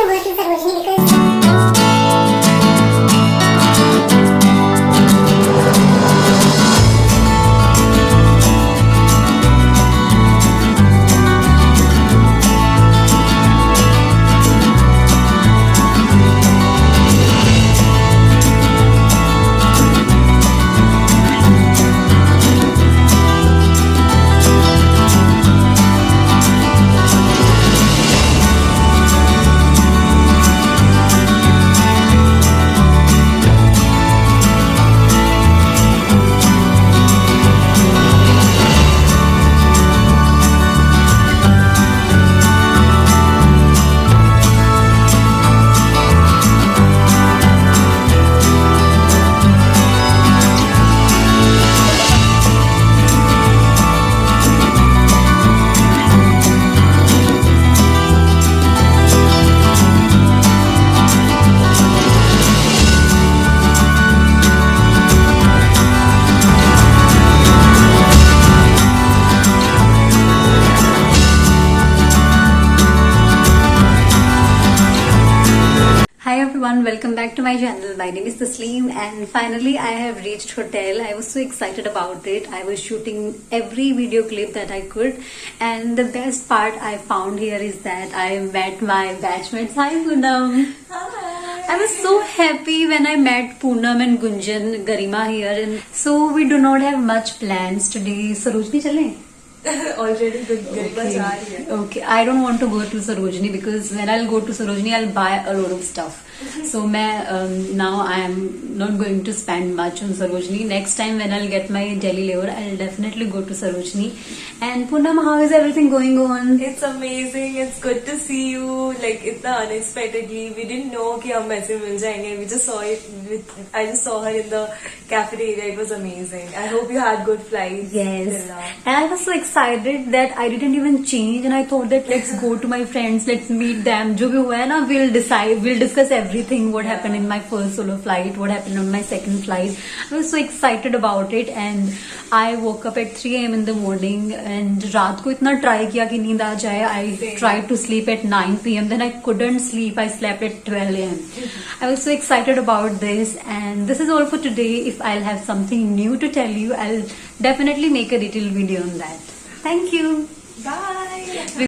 go to Sarojini because Hi everyone, welcome back to my channel. My name is Tasleem and finally I have reached hotel. I was so excited about it. I was shooting every video clip that I could, and the best part I found here is that I met my batchmates. Hi Poonam. Hi. I was so happy when I met Poonam and Gunjan, Garima here, and so we do not have much plans today. Sarojini chale? Already the Garima जा रही है. Okay, I don't want to go to Sarojini because when I'll go to Sarojini, I'll buy a lot of stuff. So now I am not going to spend much on Sarojini. Next time when I'll get my Delhi layover, I'll definitely go to Sarojini. And Poonam, how is everything going on? It's amazing. It's good to see you. Like इतना unexpectedly, we didn't know कि हम ऐसे मिल जाएंगे. We just saw it. I just saw her in the cafeteria. It was amazing. I hope you had good flights. Yes. Till now. And I was so excited that I didn't even change, and I thought that let's go to my friends, let's meet them. जो भी हुआ है ना, we'll discuss everything. What happened in my first solo flight, what happened on my second flight. I was so excited about it, and I woke up at 3 a.m. in the morning, and रात को इतना try किया कि नींद आ जाए. I tried to sleep at 9 p.m. Then I couldn't sleep. I slept at 12 a.m. I was so excited about this, and this is all for today. If I'll have something new to tell you, I'll definitely make a detailed video on that. Thank you. Bye.